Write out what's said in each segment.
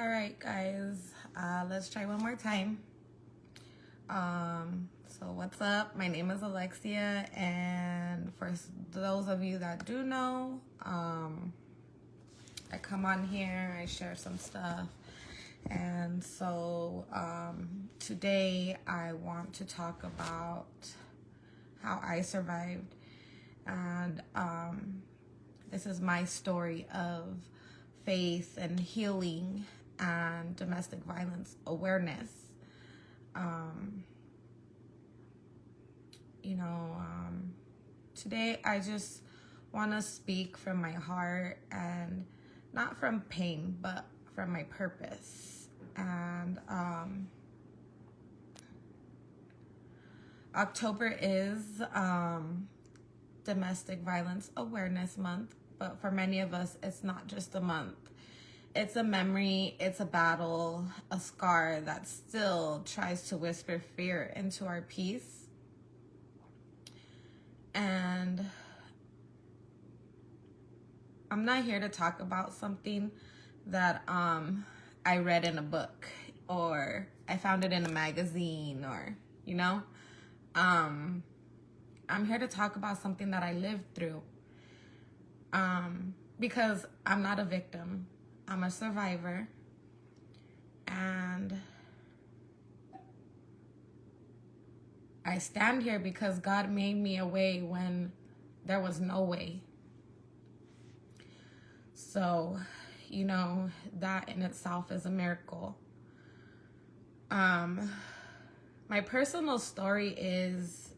All right, guys, let's try one more time. So what's up? My name is Alexia, and for those of you that do know, I come on here, I share some stuff, and so today I want to talk about how I survived, and this is my story of faith and healing and domestic violence awareness. Today I just want to speak from my heart, and not from pain, but from my purpose. And October is Domestic Violence Awareness Month, but for many of us, it's not just a month. It's a memory, it's a battle, a scar that still tries to whisper fear into our peace. And I'm not here to talk about something that I read in a book, or I found it in a magazine, or, I'm here to talk about something that I lived through. Because I'm not a victim. I'm a survivor, and I stand here because God made me a way when there was no way. So, that in itself is a miracle. My personal story is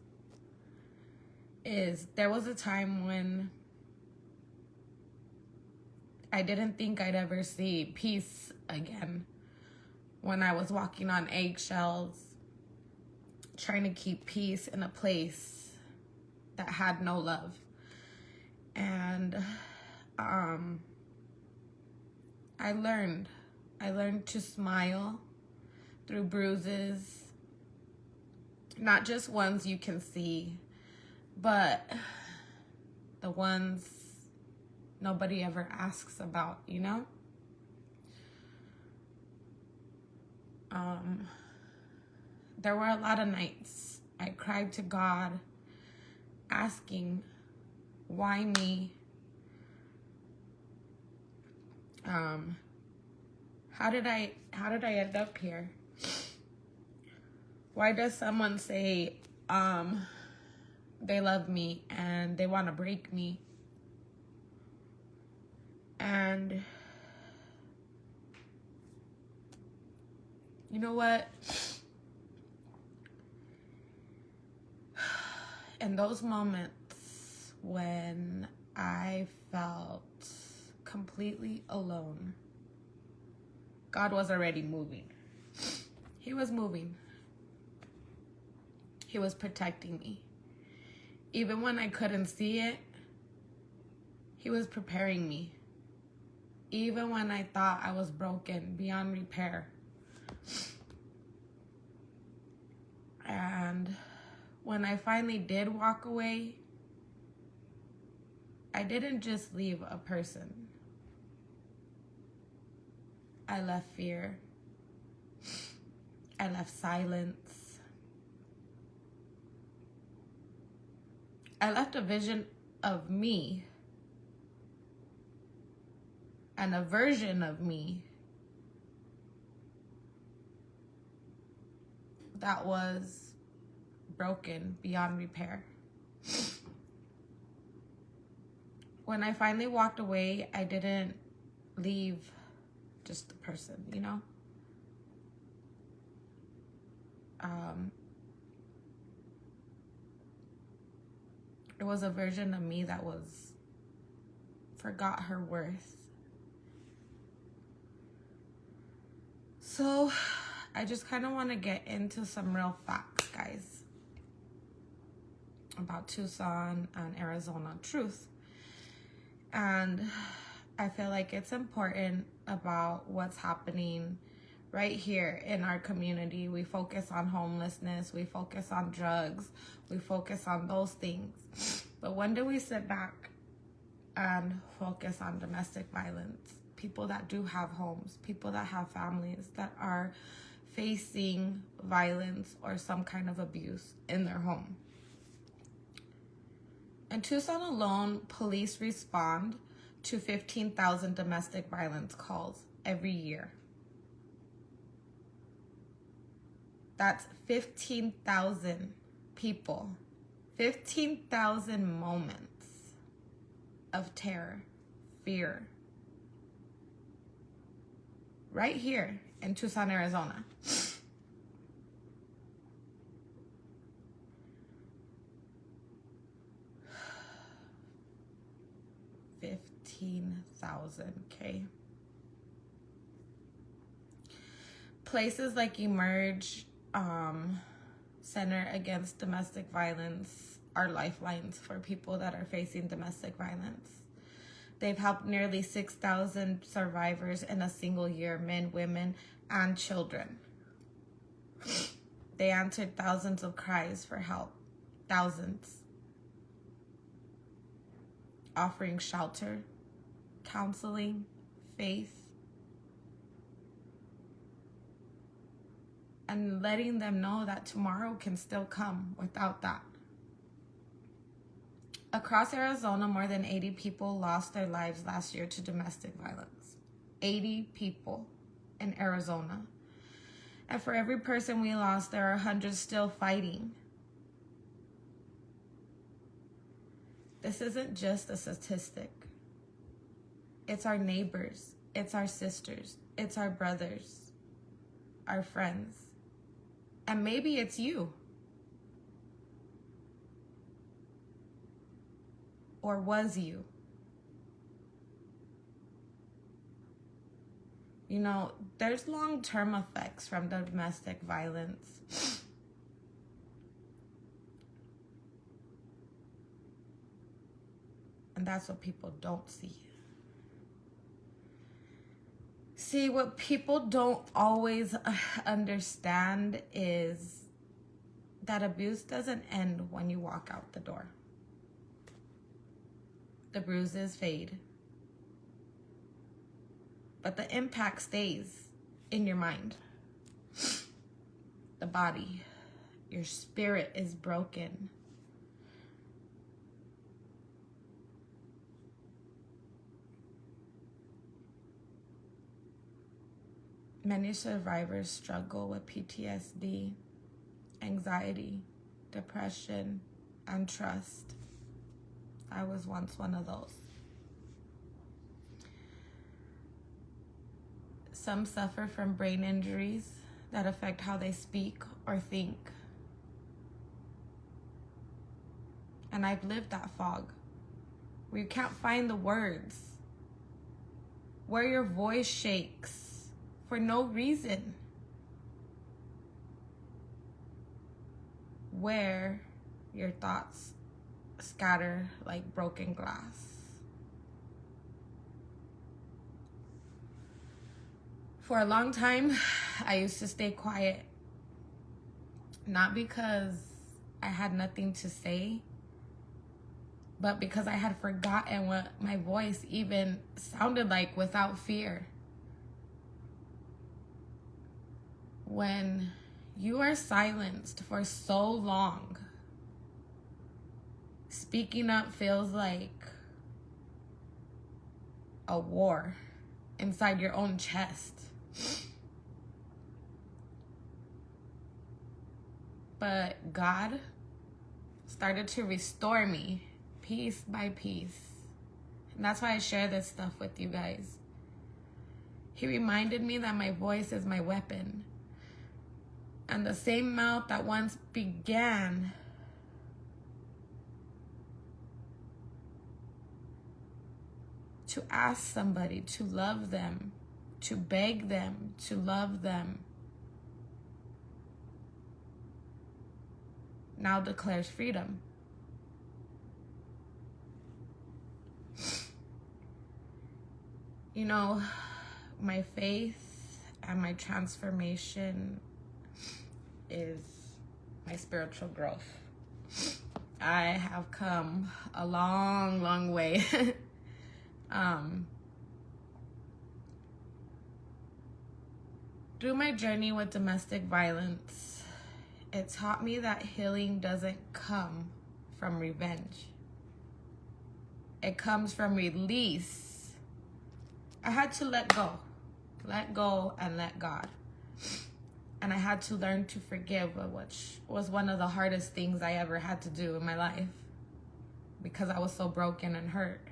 there was a time when I didn't think I'd ever see peace again, when I was walking on eggshells, trying to keep peace in a place that had no love. And I learned to smile through bruises, not just ones you can see, but the ones nobody ever asks about, There were a lot of nights I cried to God, asking, why me? How did I end up here? Why does someone say they love me and they want to break me? And you know what? In those moments when I felt completely alone, God was already moving. He was moving. He was protecting me. Even when I couldn't see it, He was preparing me. Even when I thought I was broken beyond repair. And when I finally did walk away, I didn't just leave a person. I left fear. I left silence. I left a vision of me and a version of me that was broken beyond repair. When I finally walked away, I didn't leave just the person, It was a version of me that forgot her worth. So I just kind of want to get into some real facts, guys, about Tucson and Arizona truth. And I feel like it's important about what's happening right here in our community. We focus on homelessness, we focus on drugs, we focus on those things. But when do we sit back and focus on domestic violence? people that do have homes, people that have families that are facing violence or some kind of abuse in their home. In Tucson alone, police respond to 15,000 domestic violence calls every year. That's 15,000 people, 15,000 moments of terror, fear, right here in Tucson, Arizona. 15,000, okay? Places like Emerge Center Against Domestic Violence are lifelines for people that are facing domestic violence. They've helped nearly 6,000 survivors in a single year, men, women, and children. They answered thousands of cries for help, thousands, offering shelter, counseling, faith, and letting them know that tomorrow can still come without that. Across Arizona, more than 80 people lost their lives last year to domestic violence. 80 people in Arizona. And for every person we lost, there are 100 still fighting. This isn't just a statistic. It's our neighbors. It's our sisters. It's our brothers, our friends. And maybe it's you. Or was you? You know, there's long-term effects from the domestic violence. And that's what people don't see. See, what people don't always understand is that abuse doesn't end when you walk out the door. The bruises fade, but the impact stays in your mind, the body. Your spirit is broken. Many survivors struggle with PTSD, anxiety, depression, and trust. I was once one of those. Some suffer from brain injuries that affect how they speak or think. And I've lived that fog where you can't find the words, where your voice shakes for no reason, where your thoughts scatter like broken glass. For a long time, I used to stay quiet, not because I had nothing to say, but because I had forgotten what my voice even sounded like without fear. When you are silenced for so long, speaking up feels like a war inside your own chest. But God started to restore me piece by piece. And that's why I share this stuff with you guys. He reminded me that my voice is my weapon. And the same mouth that once began to ask somebody to love them, to beg them, to love them, now declares freedom. You know, my faith and my transformation is my spiritual growth. I have come a long, long way. Through my journey with domestic violence, it taught me that healing doesn't come from revenge. It comes from release. I had to let go and let God. And I had to learn to forgive, which was one of the hardest things I ever had to do in my life because I was so broken and hurt.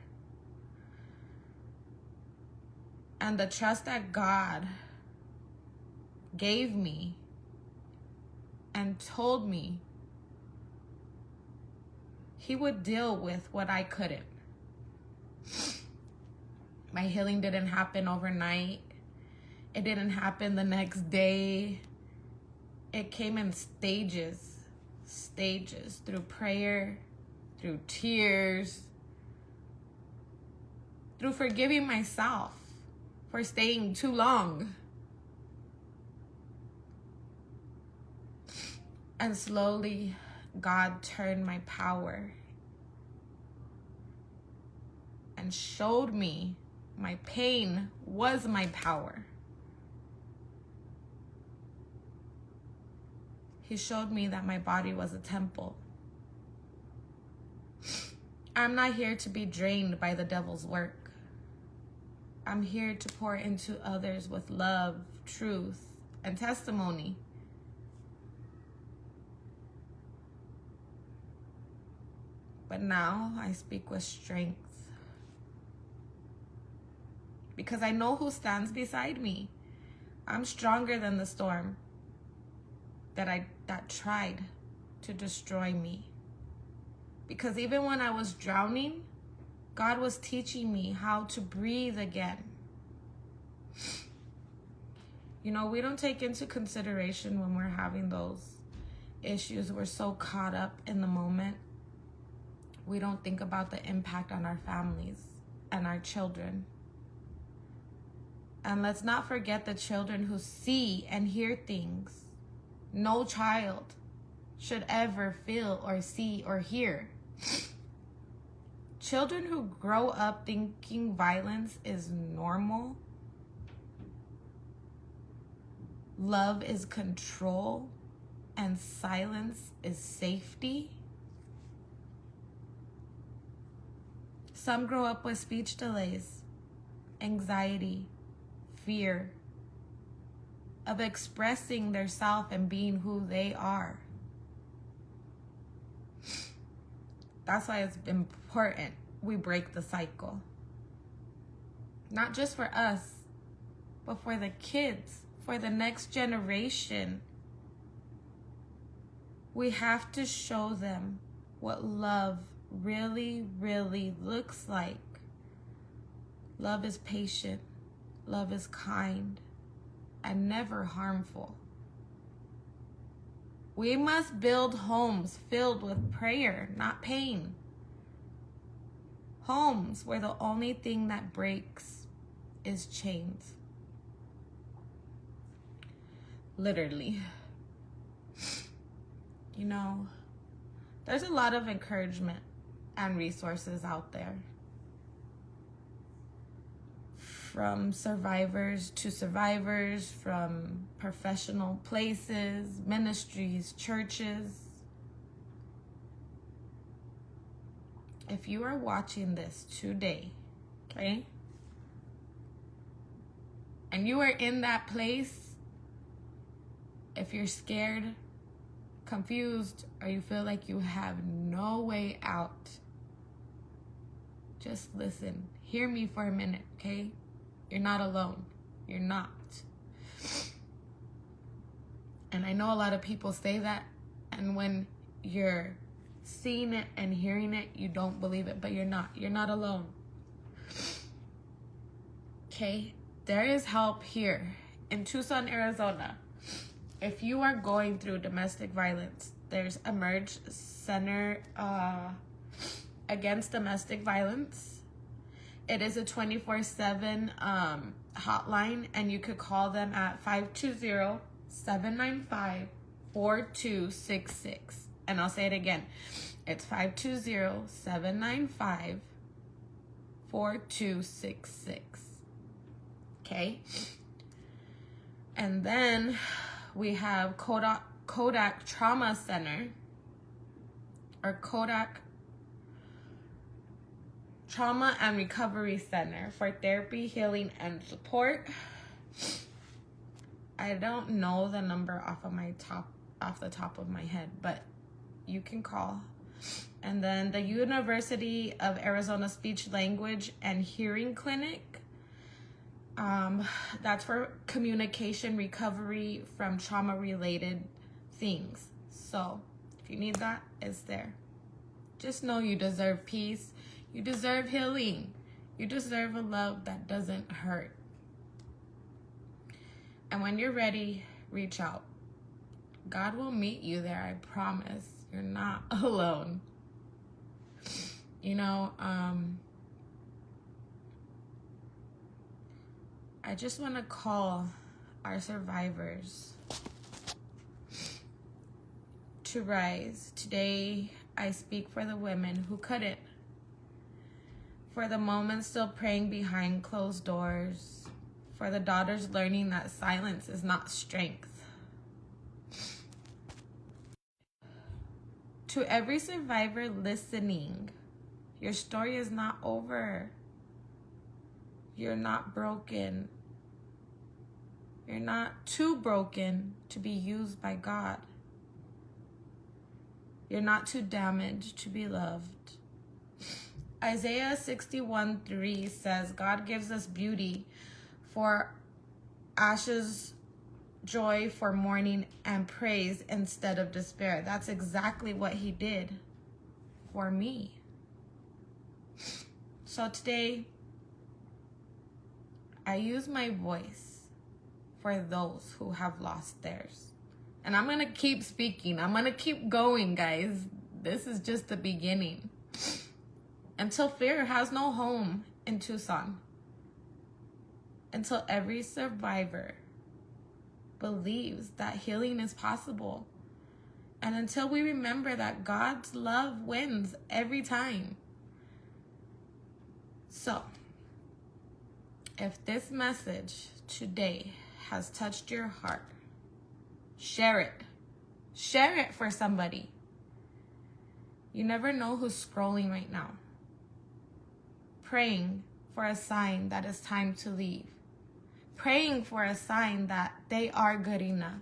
And the trust that God gave me and told me He would deal with what I couldn't. My healing didn't happen overnight. It didn't happen the next day. It came in stages, through prayer, through tears, through forgiving myself for staying too long. And slowly, God turned my power and showed me my pain was my power. He showed me that my body was a temple. I'm not here to be drained by the devil's work. I'm here to pour into others with love, truth, and testimony. But now I speak with strength because I know who stands beside me. I'm stronger than the storm that tried to destroy me. Because even when I was drowning, God was teaching me how to breathe again. You know, we don't take into consideration when we're having those issues. We're so caught up in the moment. We don't think about the impact on our families and our children. And let's not forget the children who see and hear things no child should ever feel or see or hear. Children who grow up thinking violence is normal, love is control, and silence is safety. Some grow up with speech delays, anxiety, fear of expressing their self and being who they are. That's why it's important we break the cycle. Not just for us, but for the kids, for the next generation. We have to show them what love really, really looks like. Love is patient. Love is kind and never harmful. We must build homes filled with prayer, not pain. Homes where the only thing that breaks is chains. Literally. You know, there's a lot of encouragement and resources out there. From survivors to survivors, from professional places, ministries, churches. If you are watching this today, okay, and you are in that place, if you're scared, confused, or you feel like you have no way out, just listen. Hear me for a minute, okay? You're not alone. You're not. And I know a lot of people say that, and when you're seeing it and hearing it, you don't believe it, but you're not. You're not alone. Okay? There is help here in Tucson, Arizona. If you are going through domestic violence, there's Emerge Center Against Domestic Violence. It is a 24/7 hotline, and you could call them at 520-795-4266. And I'll say it again. It's 520-795-4266. Okay? And then we have Kodak Trauma Center, or Kodak Trauma and Recovery Center for therapy, healing, and support. I don't know the number off the top of my head, but you can call. And then the University of Arizona Speech, Language, and Hearing Clinic. That's for communication recovery from trauma-related things. So if you need that, it's there. Just know you deserve peace. You deserve healing. You deserve a love that doesn't hurt. And when you're ready, reach out. God will meet you there, I promise. You're not alone. You know, I just want to call our survivors to rise. Today, I speak for the women who couldn't. For the moments still praying behind closed doors. For the daughters learning that silence is not strength. To every survivor listening, your story is not over. You're not broken. You're not too broken to be used by God. You're not too damaged to be loved. Isaiah 61:3 says, God gives us beauty for ashes, joy for mourning, and praise instead of despair. That's exactly what he did for me. So today, I use my voice for those who have lost theirs. And I'm going to keep speaking. I'm going to keep going, guys. This is just the beginning. Until fear has no home in Tucson. Until every survivor believes that healing is possible. And until we remember that God's love wins every time. So, if this message today has touched your heart, share it. Share it for somebody. You never know who's scrolling right now, praying for a sign that it's time to leave. Praying for a sign that they are good enough.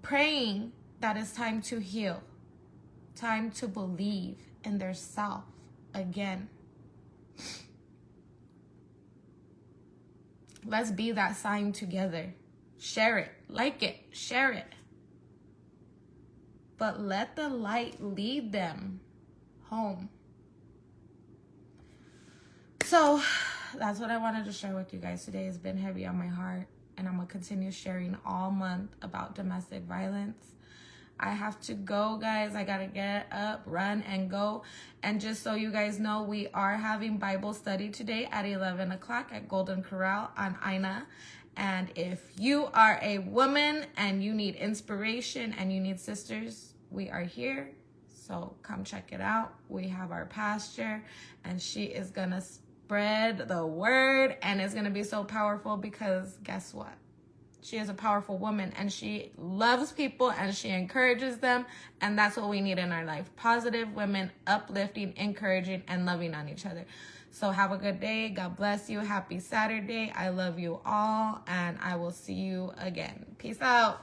Praying that it's time to heal. Time to believe in their self again. Let's be that sign together. Share it. Like it. Share it. But let the light lead them home. So that's what I wanted to share with you guys today. It's been heavy on my heart, and I'm going to continue sharing all month about domestic violence. I have to go, guys. I got to get up, run, and go. And just so you guys know, we are having Bible study today at 11 o'clock at Golden Corral on Ina. And if you are a woman and you need inspiration and you need sisters, we are here. So come check it out. We have our pastor, and she is going to spread the word, and it's going to be so powerful because guess what? She is a powerful woman, and she loves people, and she encourages them, and that's what we need in our life. Positive women, uplifting, encouraging, and loving on each other. So have a good day. God bless you. Happy Saturday. I love you all, and I will see you again. Peace out.